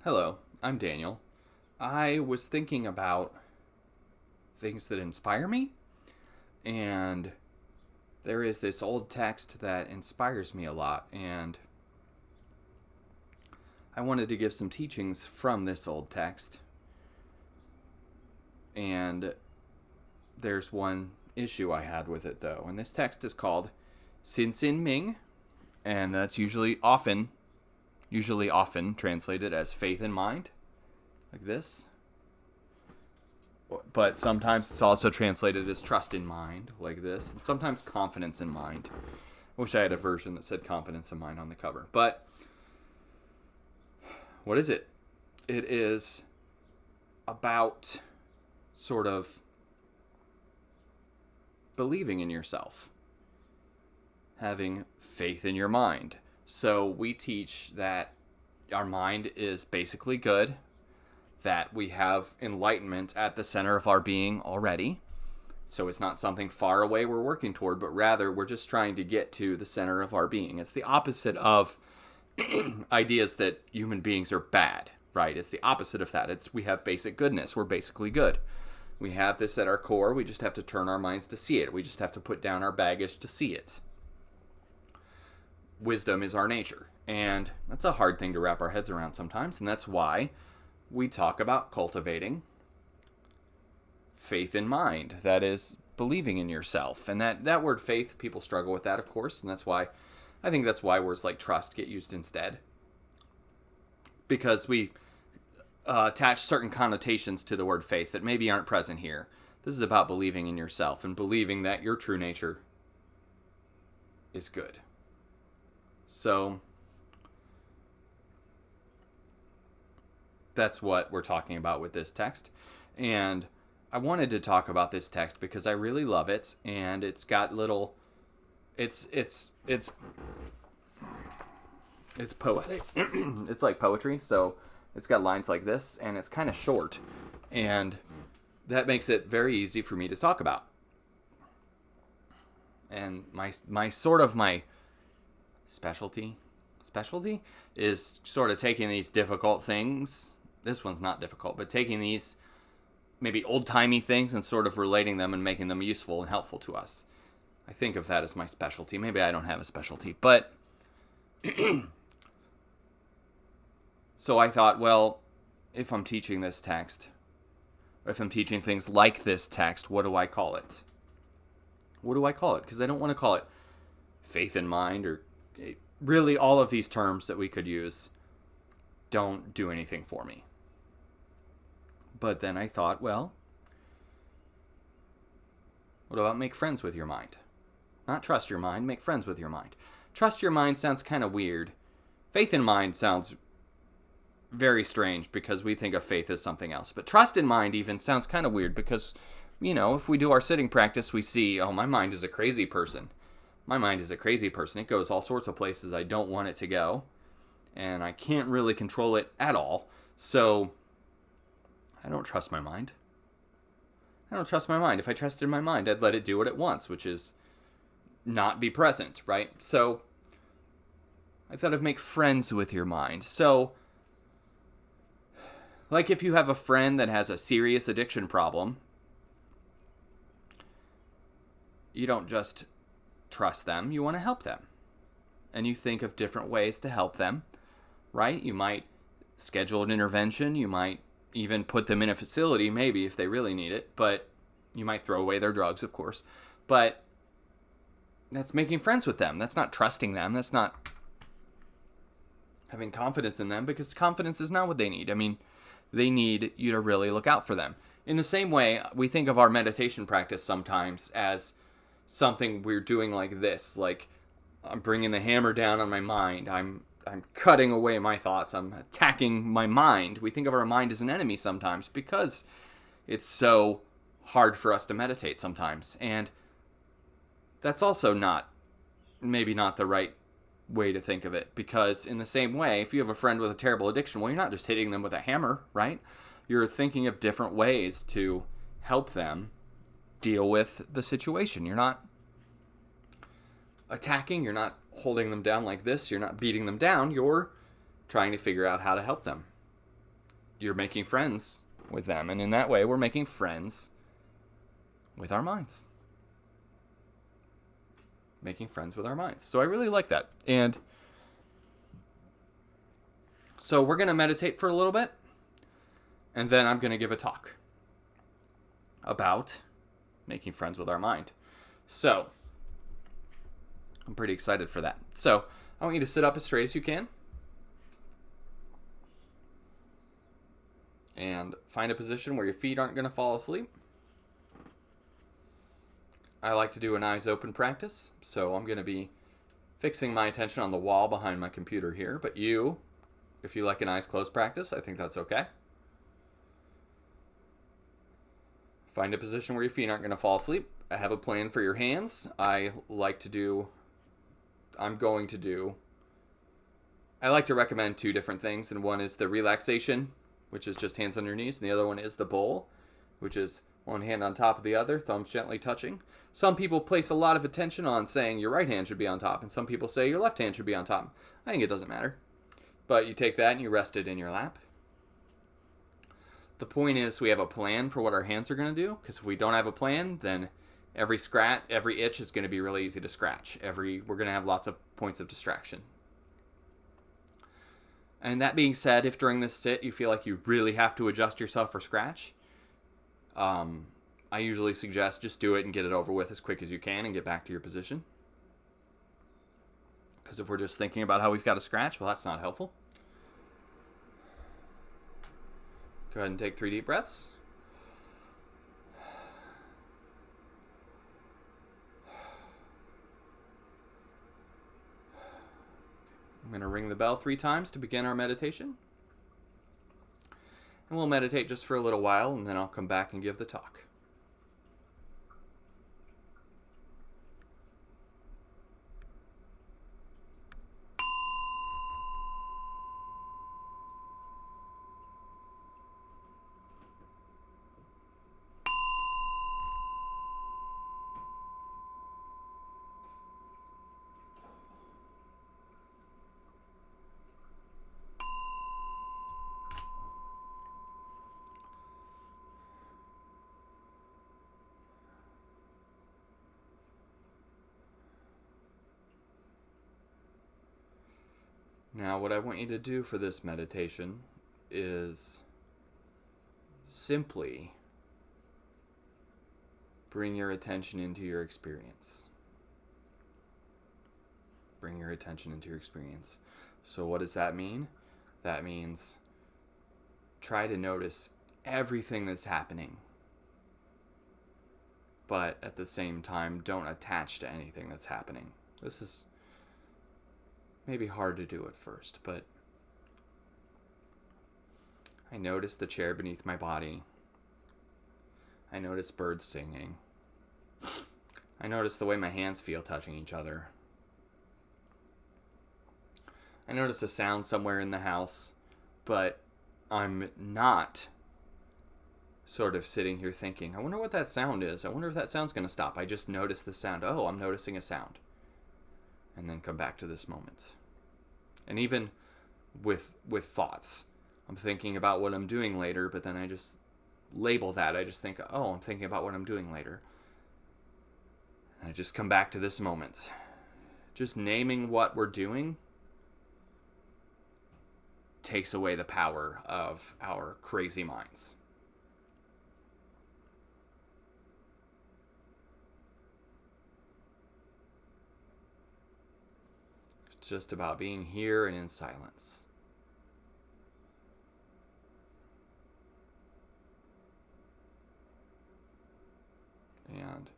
Hello, I'm Daniel. I was thinking about things that inspire me, and there is this old text that inspires me a lot, and I wanted to give some teachings from this old text. And there's one issue I had with it, though, and this text is called Sin Sin Ming, and that's usually often translated as faith in mind, like this. But sometimes it's also translated as trust in mind, like this. And sometimes confidence in mind. I wish I had a version that said confidence in mind on the cover. But what is it? It is about sort of believing in yourself, having faith in your mind. So we teach that our mind is basically good, that we have enlightenment at the center of our being already. So it's not something far away we're working toward, but rather we're just trying to get to the center of our being. It's the opposite of ideas that human beings are bad, right? It's the opposite of that. It's we have basic goodness. We're basically good. We have this at our core. We just have to turn our minds to see it. We just have to put down our baggage to see it. Wisdom is our nature. And that's a hard thing to wrap our heads around sometimes. And that's why we talk about cultivating faith in mind. That is believing in yourself. And that word faith, people struggle with that, of course. And I think that's why words like trust get used instead. Because we attach certain connotations to the word faith that maybe aren't present here. This is about believing in yourself and believing that your true nature is good. So that's what we're talking about with this text. And I wanted to talk about this text because I really love it, and it's got little it's poetic. It's like poetry, so it's got lines like this, and it's kind of short, and that makes it very easy for me to talk about. And my specialty is sort of taking these difficult things. This one's not difficult, but taking these maybe old-timey things and sort of relating them and making them useful and helpful to us. I think of that as my specialty. Maybe I don't have a specialty, but so I thought, well, if I'm teaching this text, or if I'm teaching things like this text, what do I call it? What do I call it? Because I don't want to call it faith in mind, or really all of these terms that we could use don't do anything for me. But then I thought, well, what about make friends with your mind? Not trust your mind, make friends with your mind. Trust your mind sounds kind of weird. Faith in mind sounds very strange because we think of faith as something else. But trust in mind even sounds kind of weird because, if we do our sitting practice, we see, oh, my mind is a crazy person. My mind is a crazy person. It goes all sorts of places I don't want it to go. And I can't really control it at all. So I don't trust my mind. If I trusted my mind, I'd let it do what it wants, which is not be present, right? So I thought of make friends with your mind. So, like if you have a friend that has a serious addiction problem, you don't just trust them, you want to help them. And you think of different ways to help them, right? You might schedule an intervention, you might even put them in a facility, maybe if they really need it, but you might throw away their drugs, of course. But that's making friends with them. That's not trusting them. That's not having confidence in them, because confidence is not what they need. I mean, they need you to really look out for them. In the same way, we think of our meditation practice sometimes as something we're doing like this, like I'm bringing the hammer down on my mind. I'm cutting away my thoughts. I'm attacking my mind. We think of our mind as an enemy sometimes because it's so hard for us to meditate sometimes. And that's also maybe not the right way to think of it, because in the same way, if you have a friend with a terrible addiction, well, you're not just hitting them with a hammer, right? You're thinking of different ways to help them deal with the situation. You're not attacking, you're not holding them down like this, you're not beating them down, you're trying to figure out how to help them. you're making friends with them. And in that way, we're making friends with our minds. Making friends with our minds. So I really like that. And so we're going to meditate for a little bit. And then I'm going to give a talk about making friends with our mind. So I'm pretty excited for that. So I want you to sit up as straight as you can. And find a position where your feet aren't going to fall asleep. I like to do an eyes open practice, so I'm going to be fixing my attention on the wall behind my computer here. But you, if you like an eyes closed practice, I think that's okay. Find a position where your feet aren't going to fall asleep. I have a plan for your hands. I like to recommend two different things, and one is the relaxation, which is just hands on your knees, and the other one is the bowl, which is one hand on top of the other, thumbs gently touching. Some people place a lot of attention on saying your right hand should be on top, and some people say your left hand should be on top. I think it doesn't matter. But you take that and you rest it in your lap. The point is we have a plan for what our hands are going to do, because if we don't have a plan, then every itch is going to be really easy to scratch. We're going to have lots of points of distraction. And that being said, if during this sit you feel like you really have to adjust yourself for scratch, I usually suggest just do it and get it over with as quick as you can and get back to your position. Because if we're just thinking about how we've got to scratch, well, that's not helpful. Go ahead and take 3 deep breaths. I'm going to ring the bell 3 times to begin our meditation. And we'll meditate just for a little while, and then I'll come back and give the talk. Now, what I want you to do for this meditation is simply bring your attention into your experience. Bring your attention into your experience. So what does that mean? That means try to notice everything that's happening, but at the same time, don't attach to anything that's happening. This is maybe hard to do at first, but I notice the chair beneath my body. I notice birds singing. I notice the way my hands feel touching each other. I notice a sound somewhere in the house, but I'm not sort of sitting here thinking, I wonder what that sound is. I wonder if that sound's going to stop. I just notice the sound. Oh, I'm noticing a sound. And then come back to this moment. And even with thoughts, I'm thinking about what I'm doing later, but then I just label that. I just think, oh, I'm thinking about what I'm doing later. And I just come back to this moment. Just naming what we're doing takes away the power of our crazy minds. It's just about being here and in silence. And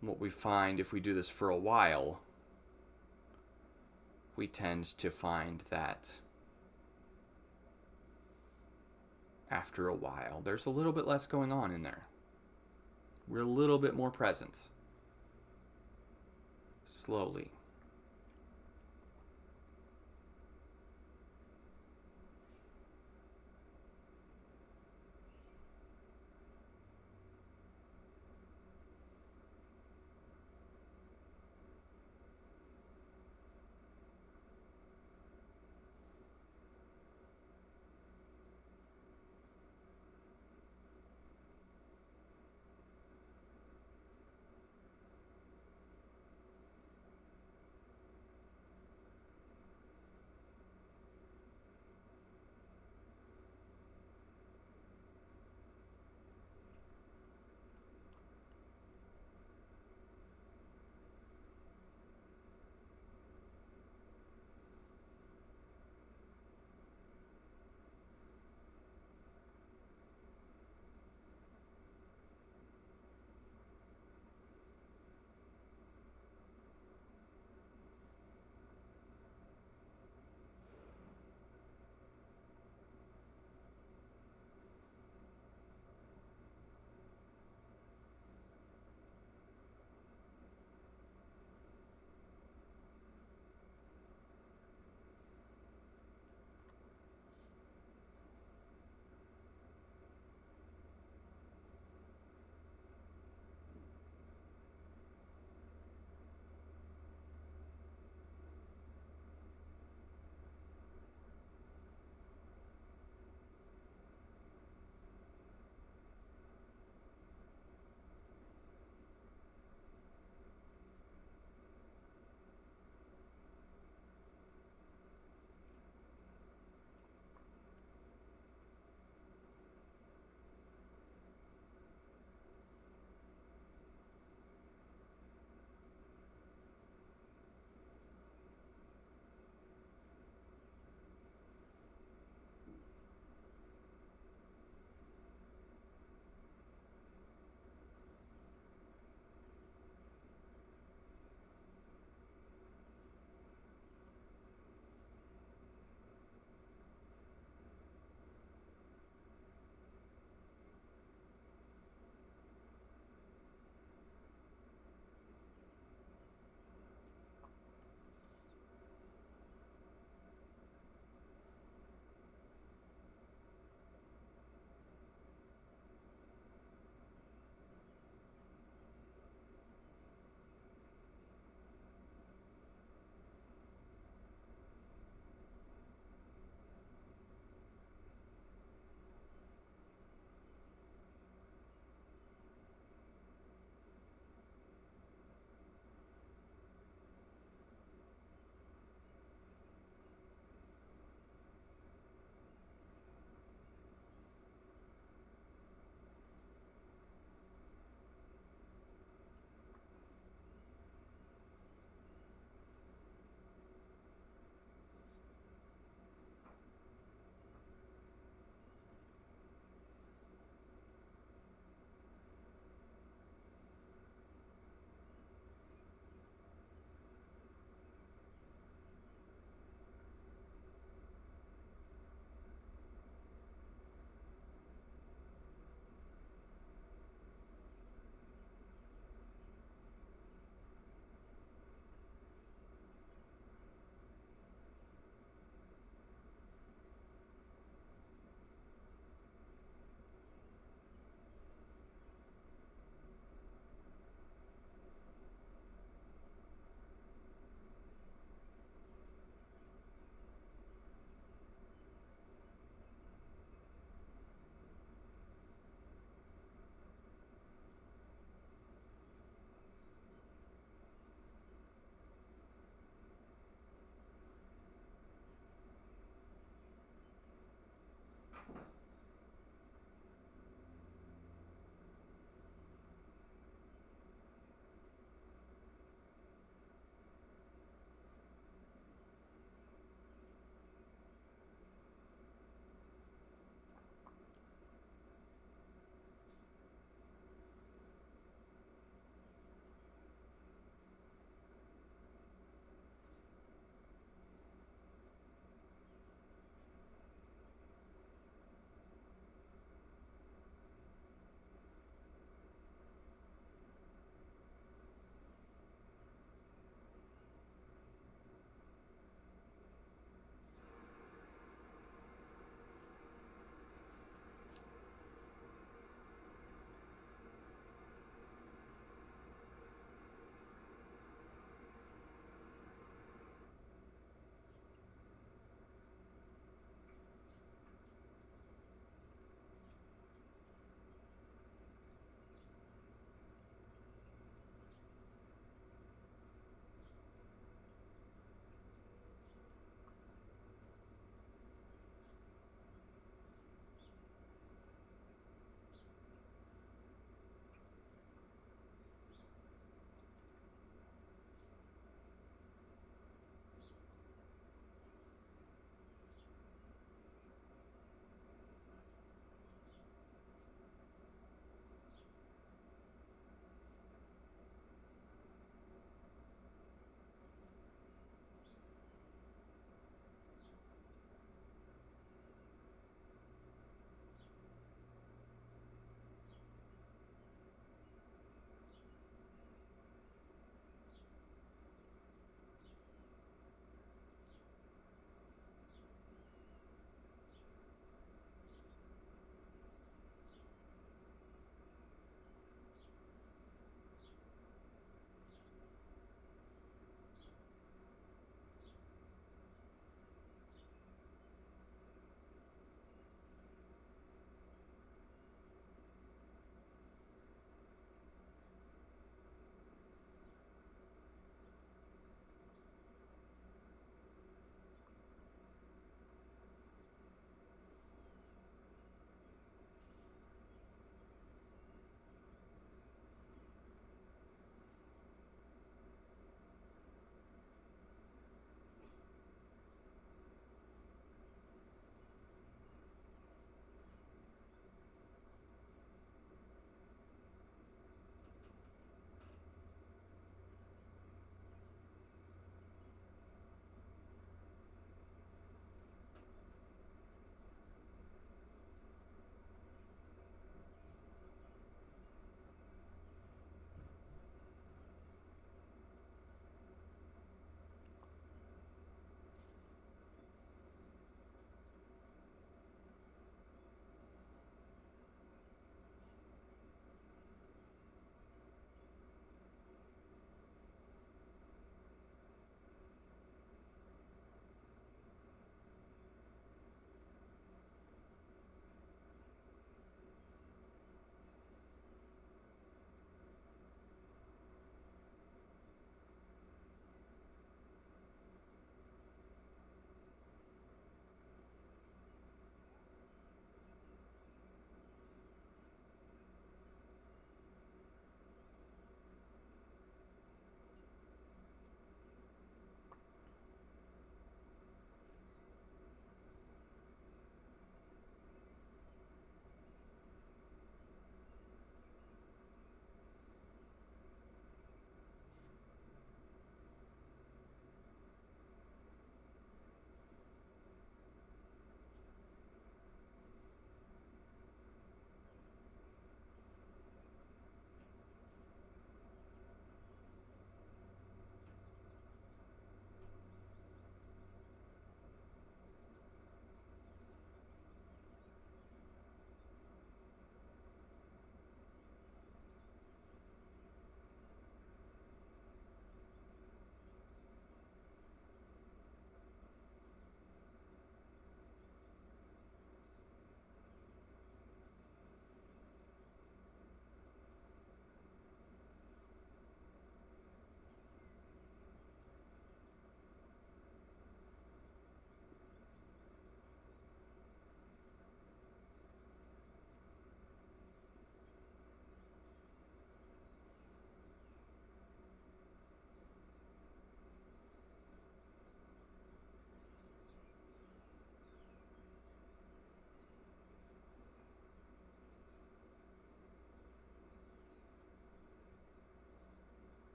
what we find if we do this for a while, we tend to find that after a while, there's a little bit less going on in there. We're a little bit more present. Slowly.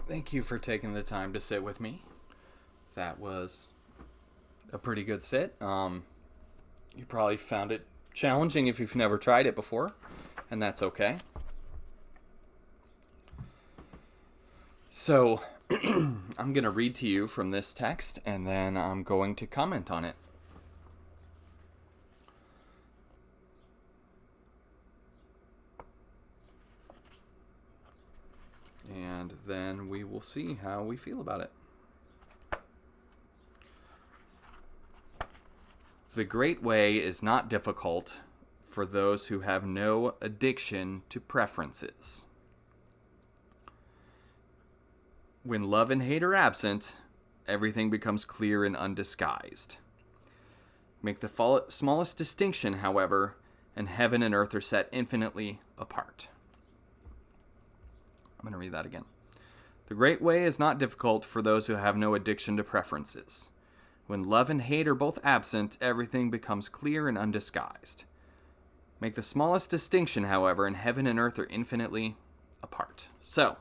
Thank you for taking the time to sit with me. That was a pretty good sit. You probably found it challenging if you've never tried it before, and that's okay. So, I'm going to read to you from this text, and then I'm going to comment on it. And then we will see how we feel about it. The great way is not difficult for those who have no addiction to preferences. When love and hate are absent, everything becomes clear and undisguised. Make the smallest distinction, however, and heaven and earth are set infinitely apart. I'm going to read that again. The great way is not difficult for those who have no addiction to preferences. When love and hate are both absent, everything becomes clear and undisguised. Make the smallest distinction, however, and heaven and earth are infinitely apart. So,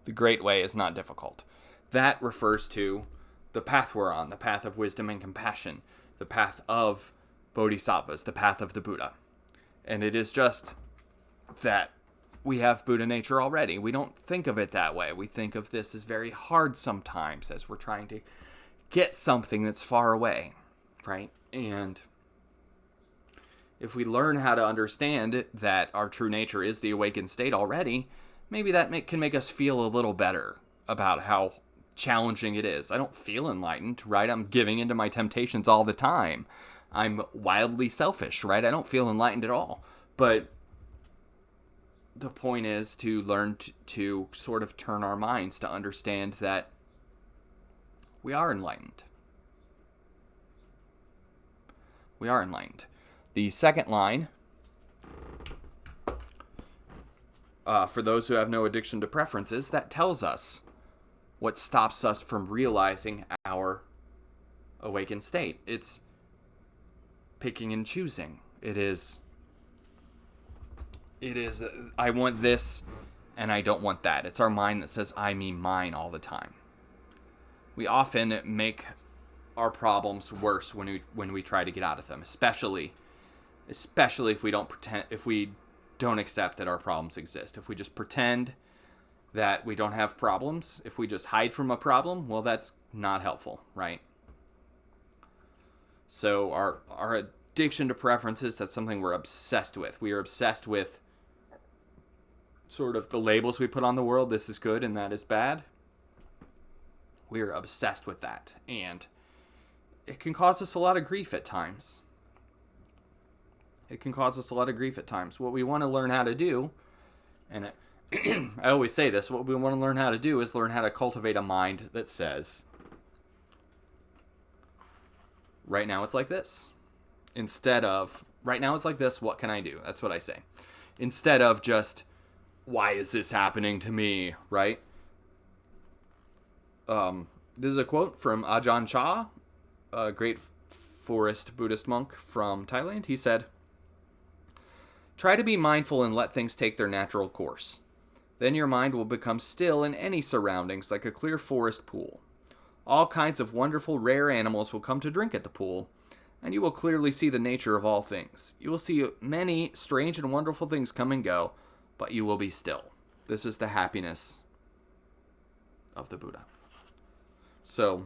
the great way is not difficult. That refers to the path we're on, the path of wisdom and compassion, the path of bodhisattvas, the path of the Buddha. And it is just that we have Buddha nature already. We don't think of it that way. We think of this as very hard sometimes as we're trying to get something that's far away, right? And if we learn how to understand that our true nature is the awakened state already, maybe that can make us feel a little better about how challenging it is. I don't feel enlightened, right? I'm giving into my temptations all the time. I'm wildly selfish, right? I don't feel enlightened at all. But the point is to learn to sort of turn our minds to understand that we are enlightened. We are enlightened. The second line, for those who have no addiction to preferences, that tells us what stops us from realizing our awakened state. It's picking and choosing. It is, I want this and I don't want that. It's our mind that says I, me, mine all the time. We often make our problems worse when we try to get out of them, especially if we don't accept that our problems exist. If we just pretend that we don't have problems, if we just hide from a problem, well, that's not helpful, right? So our addiction to preferences, that's something we're obsessed with. We are obsessed with sort of the labels we put on the world. This is good and that is bad. We are obsessed with that. And it can cause us a lot of grief at times. What we want to learn how to do, and I always say this, what we want to learn how to do is learn how to cultivate a mind that says, right now it's like this. Instead of, right now it's like this, what can I do? That's what I say. Instead of just, why is this happening to me, right? This is a quote from Ajahn Chah, a great forest Buddhist monk from Thailand. He said, "Try to be mindful and let things take their natural course. Then your mind will become still in any surroundings like a clear forest pool. All kinds of wonderful, rare animals will come to drink at the pool, and you will clearly see the nature of all things. You will see many strange and wonderful things come and go, but you will be still. This is the happiness of the Buddha." So,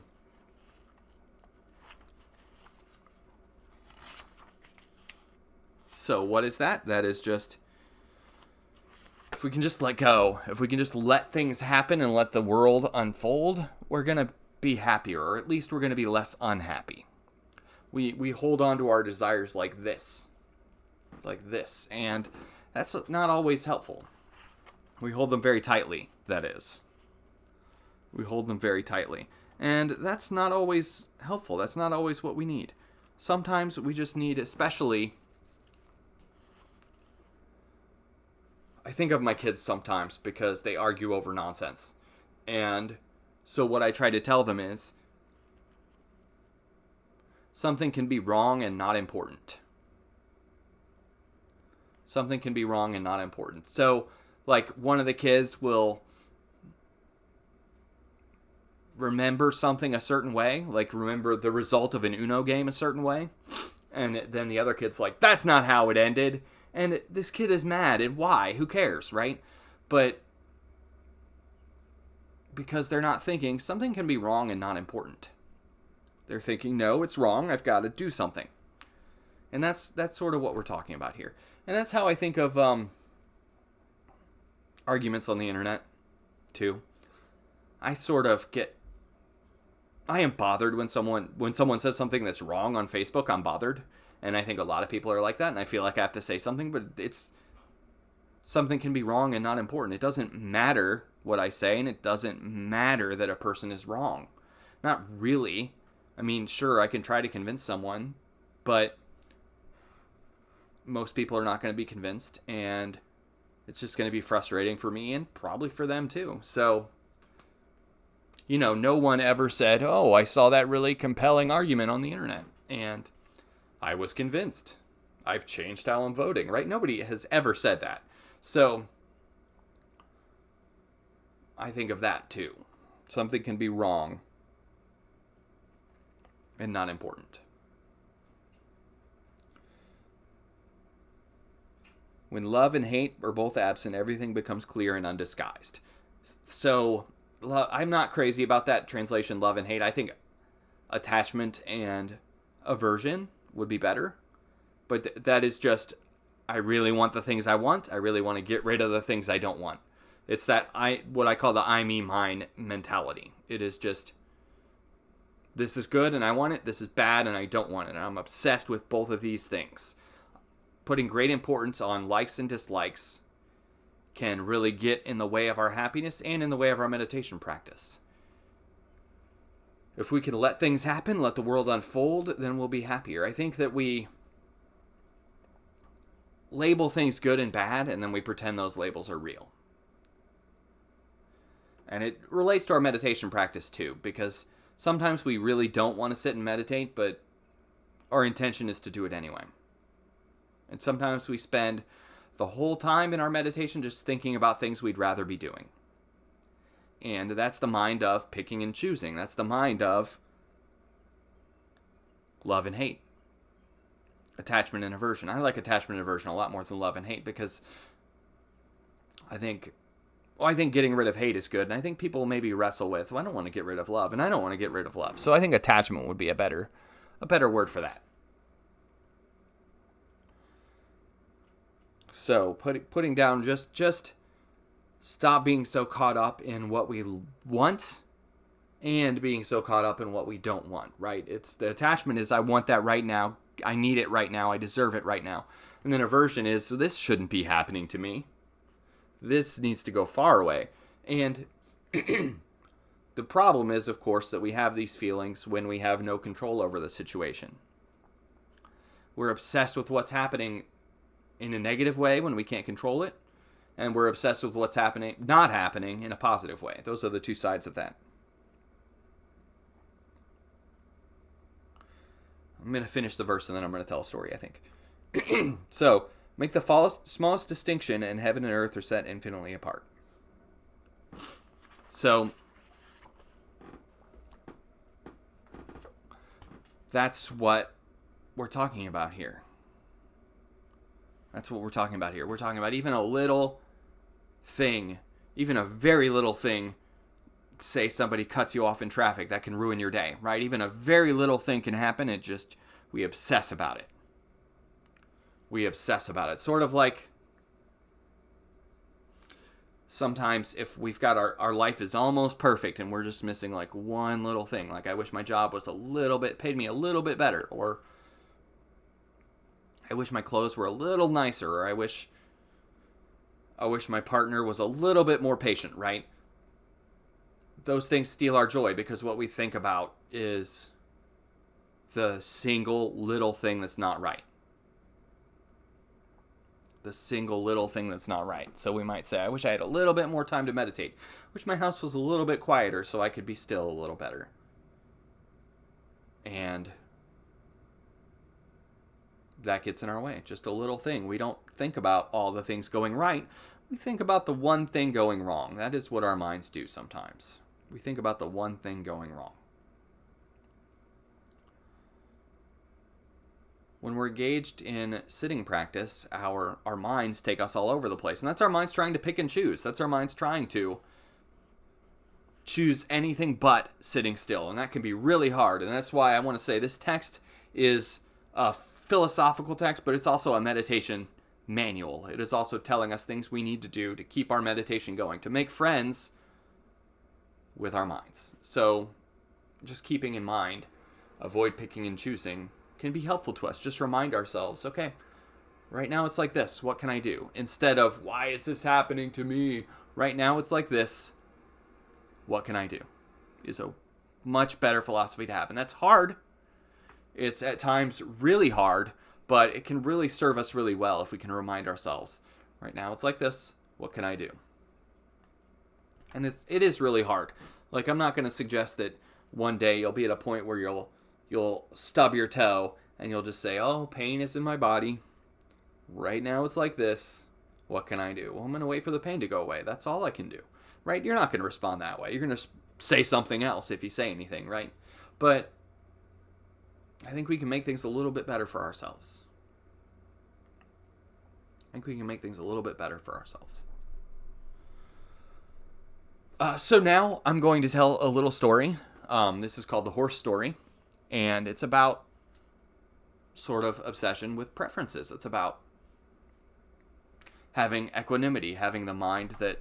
what is that? That is just, if we can just let go, if we can just let things happen and let the world unfold, we're going to be happier, or at least we're going to be less unhappy. We hold on to our desires like this, and that's not always helpful. We hold them very tightly, that is. We hold them very tightly. And that's not always helpful. That's not always what we need. Sometimes we just need, especially, I think of my kids sometimes because they argue over nonsense. And so what I try to tell them is, something can be wrong and not important. Something can be wrong and not important. So, like, one of the kids will remember something a certain way, like remember the result of an Uno game a certain way, and then the other kid's like, that's not how it ended, and this kid is mad. And why? Who cares, right? But because they're not thinking something can be wrong and not important. They're thinking, no, it's wrong, I've got to do something. And that's sort of what we're talking about here. And that's how I think of arguments on the internet, too. I am bothered when someone says something that's wrong on Facebook. I'm bothered. And I think a lot of people are like that, and I feel like I have to say something, but something can be wrong and not important. It doesn't matter what I say, and it doesn't matter that a person is wrong. Not really. I mean, sure, I can try to convince someone, but most people are not going to be convinced, and it's just going to be frustrating for me and probably for them too. So, no one ever said, oh, I saw that really compelling argument on the internet, and I was convinced. I've changed how I'm voting, right? Nobody has ever said that. So, I think of that too. Something can be wrong and not important. When love and hate are both absent, everything becomes clear and undisguised. So, I'm not crazy about that translation, love and hate. I think attachment and aversion would be better. But that is just, I really want the things I want. I really want to get rid of the things I don't want. It's that what I call the I, me, mine mentality. It is just, this is good and I want it. This is bad and I don't want it. And I'm obsessed with both of these things. Putting great importance on likes and dislikes can really get in the way of our happiness and in the way of our meditation practice. If we can let things happen, let the world unfold, then we'll be happier. I think that we label things good and bad, and then we pretend those labels are real. And it relates to our meditation practice too, because sometimes we really don't want to sit and meditate, but our intention is to do it anyway. And sometimes we spend the whole time in our meditation just thinking about things we'd rather be doing. And that's the mind of picking and choosing. That's the mind of love and hate. Attachment and aversion. I like attachment and aversion a lot more than love and hate because I think getting rid of hate is good. And I think people maybe wrestle with, well, I don't want to get rid of love and I don't want to get rid of love. So I think attachment would be a better word for that. So putting down just stop being so caught up in what we want and being so caught up in what we don't want, right? It's the attachment is I want that right now. I need it right now. I deserve it right now. And then aversion is, so this shouldn't be happening to me. This needs to go far away. And the problem is, of course, that we have these feelings when we have no control over the situation. We're obsessed with what's happening in a negative way when we can't control it, and we're obsessed with what's not happening in a positive way. Those are the two sides of that. I'm going to finish the verse and then I'm going to tell a story, I think. So, make the smallest distinction and heaven and earth are set infinitely apart. So, that's what we're talking about here. That's what we're talking about here. We're talking about even a little thing, even a very little thing, say somebody cuts you off in traffic, that can ruin your day, right? Even a very little thing can happen, we obsess about it. We obsess about it. Sort of like sometimes if we've got our life is almost perfect and we're just missing like one little thing, like I wish my job was paid me a little bit better, or I wish my clothes were a little nicer, or I wish my partner was a little bit more patient, right? Those things steal our joy because what we think about is the single little thing that's not right. The single little thing that's not right. So we might say, I wish I had a little bit more time to meditate. I wish my house was a little bit quieter so I could be still a little better. And that gets in our way. Just a little thing. We don't think about all the things going right. We think about the one thing going wrong. That is what our minds do sometimes. We think about the one thing going wrong. When we're engaged in sitting practice, our minds take us all over the place. And that's our minds trying to pick and choose. That's our minds trying to choose anything but sitting still. And that can be really hard. And that's why I want to say this text is a philosophical text, but it's also a meditation manual. It is also telling us things we need to do to keep our meditation going, to make friends with our minds. So just keeping in mind, avoid picking and choosing can be helpful to us. Just remind ourselves, okay, right now it's like this. What can I do? Instead of, why is this happening to me? Right now it's like this. What can I do? Is a much better philosophy to have. And that's hard. It's at times really hard, but it can really serve us really well if we can remind ourselves, right now it's like this. What can I do? And it is really hard. Like, I'm not going to suggest that one day you'll be at a point where you'll stub your toe and you'll just say, oh, pain is in my body. Right now it's like this. What can I do? Well, I'm going to wait for the pain to go away. That's all I can do. Right? You're not going to respond that way. You're going to say something else if you say anything, right? But I think we can make things a little bit better for ourselves. So now I'm going to tell a little story. This is called The Horse Story. And it's about sort of obsession with preferences. It's about having equanimity, having the mind that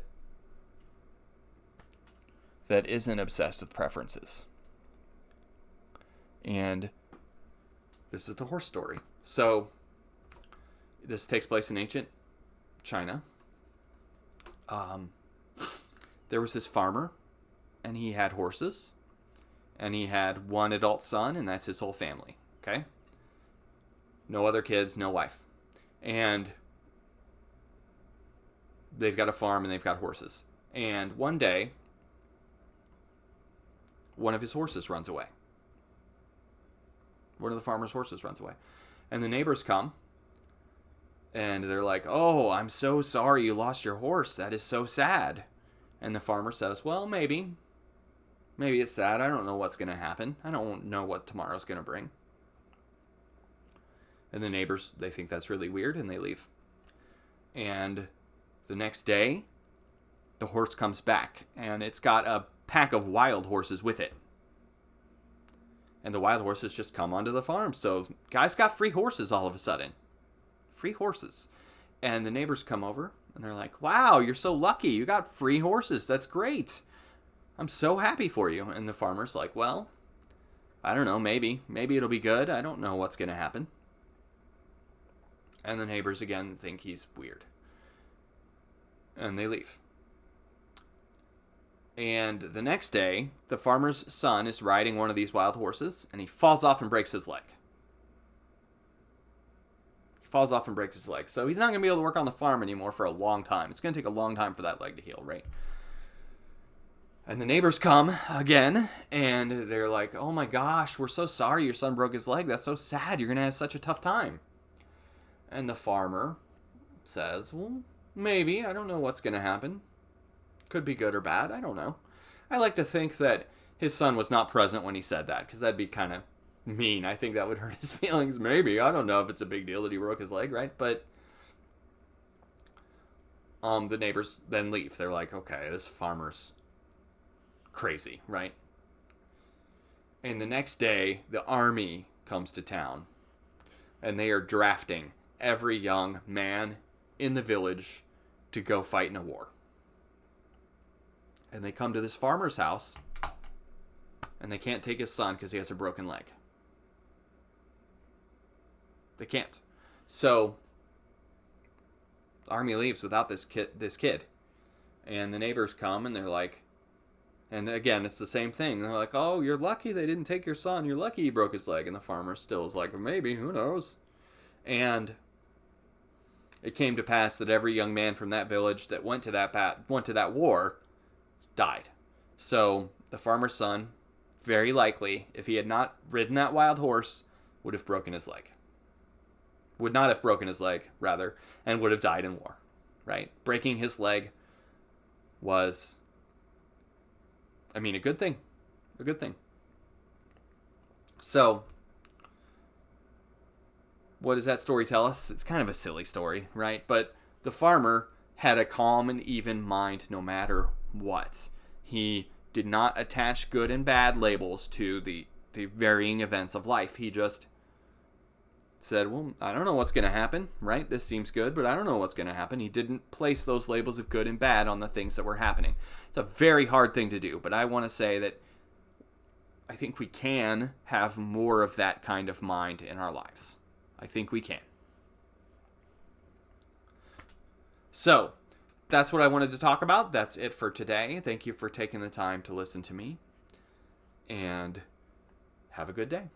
isn't obsessed with preferences. And this is the horse story. So this takes place in ancient China. There was this farmer, and he had horses, and he had one adult son, and that's his whole family. Okay? No other kids, no wife. And they've got a farm, and they've got horses. And one day, one of his horses runs away. One of the farmer's horses runs away. And the neighbors come, and they're like, oh, I'm so sorry you lost your horse. That is so sad. And the farmer says, well, maybe it's sad. I don't know what's going to happen. I don't know what tomorrow's going to bring. And the neighbors, they think that's really weird, and they leave. And the next day, the horse comes back, and it's got a pack of wild horses with it. And the wild horses just come onto the farm. So guys got free horses all of a sudden. Free horses. And the neighbors come over, and they're like, wow, you're so lucky. You got free horses. That's great. I'm so happy for you. And the farmer's like, well, I don't know, maybe. Maybe it'll be good. I don't know what's going to happen. And the neighbors again think he's weird. And they leave. And the next day, the farmer's son is riding one of these wild horses, and he falls off and breaks his leg. So he's not going to be able to work on the farm anymore for a long time. It's going to take a long time for that leg to heal, right? And the neighbors come again, and they're like, oh my gosh, we're so sorry your son broke his leg. That's so sad. You're going to have such a tough time. And the farmer says, well, maybe. I don't know what's going to happen. Could be good or bad. I don't know. I like to think that his son was not present when he said that, because that'd be kind of mean. I think that would hurt his feelings. Maybe. I don't know if it's a big deal that he broke his leg, right? But the neighbors then leave. They're like, okay, this farmer's crazy, right? And the next day, the army comes to town, and they are drafting every young man in the village to go fight in a war. And they come to this farmer's house, and they can't take his son because he has a broken leg. They can't. So the army leaves without this kid. And the neighbors come, and they're like, and again, it's the same thing. They're like, oh, you're lucky they didn't take your son. You're lucky he broke his leg. And the farmer still is like, maybe, who knows? And it came to pass that every young man from that village that went to that war died. So the farmer's son, very likely, if he had not ridden that wild horse, would have broken his leg. would not have broken his leg, rather, and would have died in war, right? Breaking his leg was, I mean, a good thing. A good thing. So, what does that story tell us? It's kind of a silly story, right? But the farmer had a calm and even mind no matter what. He did not attach good and bad labels to the varying events of life. He just said, well, I don't know what's going to happen, right? This seems good, but I don't know what's going to happen. He didn't place those labels of good and bad on the things that were happening. It's a very hard thing to do, but I want to say that I think we can have more of that kind of mind in our lives. I think we can. So, that's what I wanted to talk about. That's it for today. Thank you for taking the time to listen to me. And have a good day.